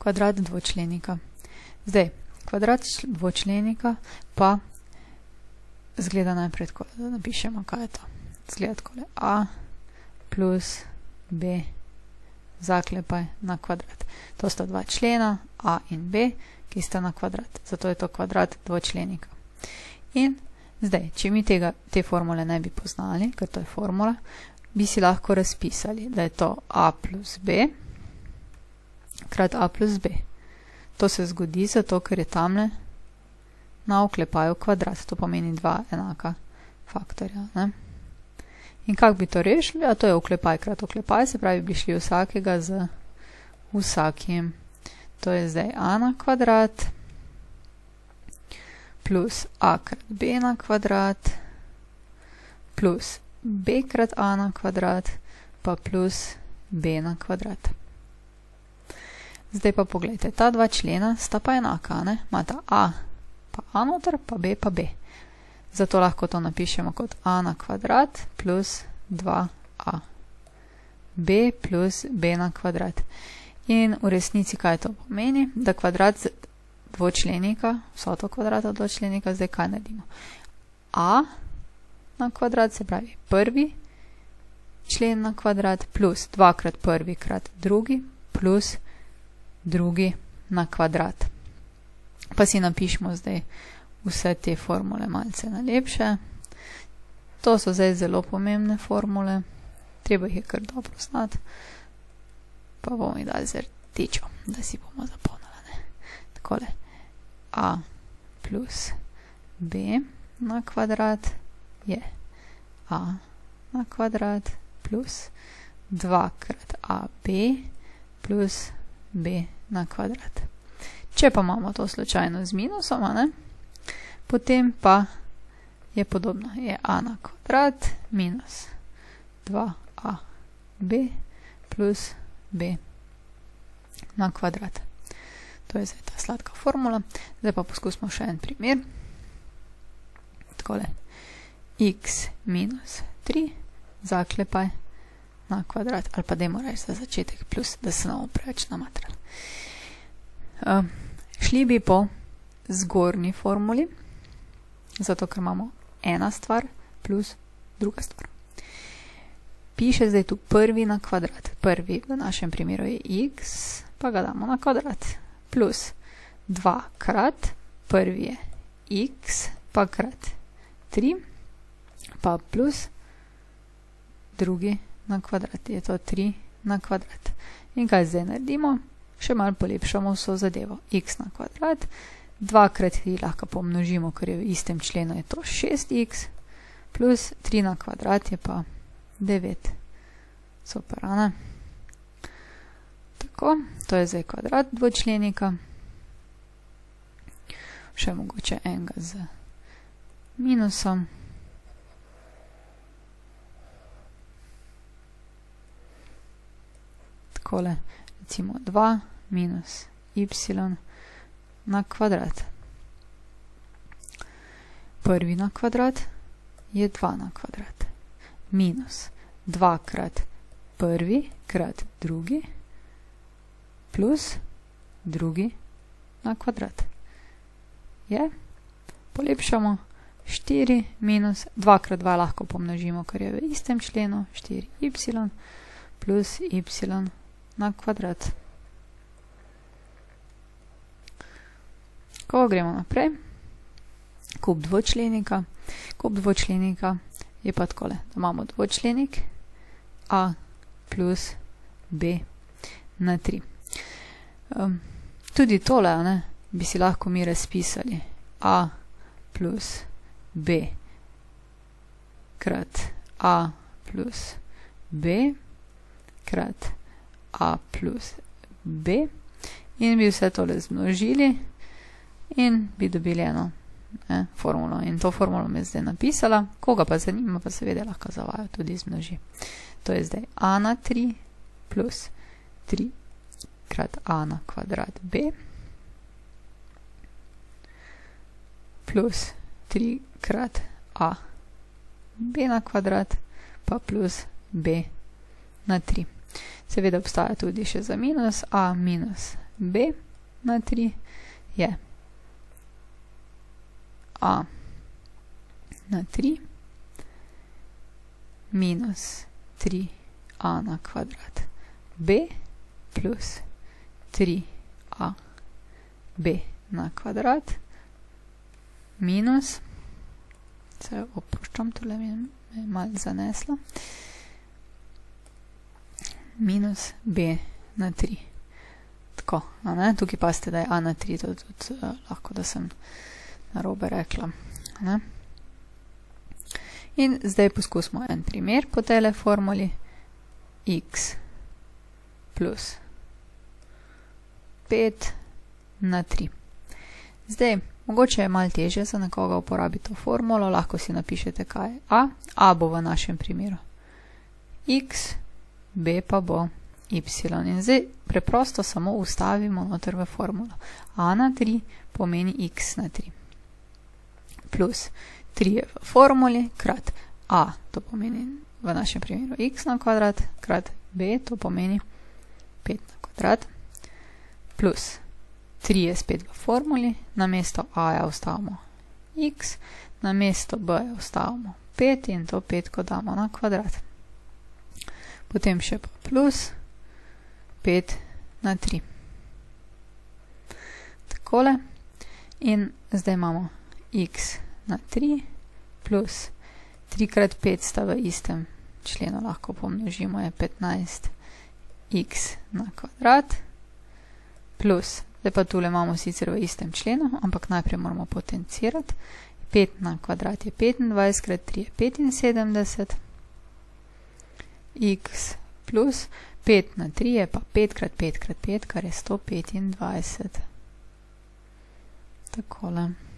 kvadrat dvočlenika. Zdaj, kvadrat dvočlenika pa zgleda najprej tako, da napišemo, kaj je to. Zgleda takole a plus b zaklepaj na kvadrat. To sta dva člena, a in b, ki sta na kvadrat. Zato je to kvadrat dvočlenika. In zdaj, če mi te formule ne bi poznali, ker to je formula, bi si lahko razpisali, da je to a plus b krat a plus b. To se zgodi zato, ker je tamle na oklepaju kvadrat. To pomeni dva enaka faktorja. Ne? In kako bi to rešili? A to je oklepaj krat oklepaj, se pravi, bi šli vsakega z vsakim. To je zdaj a na kvadrat plus a krat b na kvadrat plus b krat a na kvadrat pa plus b na kvadrat. Zdaj pa pogledajte, ta dva člena sta pa enaka, ne? Imata a pa a noter, pa b pa b. Zato lahko to napišemo kot a na kvadrat plus 2a. b plus b na kvadrat. In v resnici kaj to pomeni? Da kvadrat dvočlenika, vsoto kvadrata dvočlenika, zdaj kaj naredimo? A na kvadrat, se pravi prvi člen na kvadrat, plus 2 krat prvi krat drugi, plus drugi na kvadrat. Pa si napišemo zdaj vse te formule malce na lepše. To so zdaj zelo pomembne formule, treba jih je kar dobro znati. Pa bomo jih dali z rdečo, da si bomo zapomnili. Takole, a plus b na kvadrat je a na kvadrat plus 2 krat ab plus b na kvadrat. Če pa imamo to slučajno z minusom, ne, potem pa je podobno. Je a na kvadrat minus 2ab plus b na kvadrat. To je zdaj ta sladka formula. Zdaj pa poskusimo še en primer. Takole. X minus 3 zaklepaj na kvadrat. Ali pa dajmo reči za začetek plus, da se nam preveč namatrali. Šli bi po zgornji formuli, zato ker imamo ena stvar plus druga stvar. Piše zdaj tu prvi na kvadrat. Prvi v našem primeru je x, pa ga damo na kvadrat. Plus 2 krat, prvi je x, pa krat 3, pa plus drugi na kvadrat. Je to 3 na kvadrat. In kaj zdaj naredimo? Še malo polepšamo vso zadevo. X na kvadrat, 2 krat 3 lahko pomnožimo, ker je v istem členu, je to 6x, plus 3 na kvadrat je pa 9. Super, ne? Tako, to je zdaj kvadrat dvočlenika. Še mogoče enega z minusom. Takole, recimo 2 minus y na kvadrat. Prvi na kvadrat je 2 na kvadrat. Minus 2 krat prvi krat drugi plus drugi na kvadrat. Je? Polepšamo. 4 minus 2 krat 2 lahko pomnožimo, ker je v istem členu. 4y plus y na kvadrat. Ko gremo naprej, kup dvočlenika. Kup dvočlenika je pa takole, da imamo dvočlenik a plus b na 3. Tudi tole, ne, bi si lahko mi razpisali a plus b krat a plus b krat a plus b in bi vse tole zmnožili in bi dobili eno formulo. In to formulo mi je zdaj napisala. Koga pa zanima, pa seveda lahko zavajo tudi zmnoži. To je zdaj a na 3 plus 3 krat a na kvadrat b plus 3 krat a b na kvadrat pa plus b na 3. Seveda obstaja tudi še za minus. A minus B na 3 je A na 3 minus 3A na kvadrat B plus 3A B na kvadrat minus, se opuščam, tole me je malo zaneslo, minus B na 3. Tako, a ne? Tukaj pazite, da je A na 3, to tudi lahko, da sem narobe rekla. A ne? In zdaj poskusimo en primer po tele formuli. X plus 5 na 3. Zdaj, mogoče je malo težje za nekoga uporabiti to formulo, lahko si napišete, kaj je A. A bo v našem primeru X, B pa bo Y. In zdaj preprosto samo ustavimo noter v formulo. A na 3 pomeni X na 3. Plus 3 je v formuli, krat A, to pomeni v našem primeru X na kvadrat, krat B, to pomeni 5 na kvadrat, plus 3 je spet v formuli, namesto A je ostavimo X, namesto B je ostavimo 5 in to 5 damo na kvadrat. Potem še pa plus 5 na 3. Takole. In zdaj imamo X na 3 plus 3 krat 5 sta v istem členu, lahko pomnožimo, je 15 X na kvadrat plus, zdaj pa tule imamo sicer v istem členu, ampak najprej moramo potencirati. 5 na kvadrat je 25, krat 3 je 75, X plus 5 na 3 je pa 5 krat 5 krat 5, kar je 125. Takole.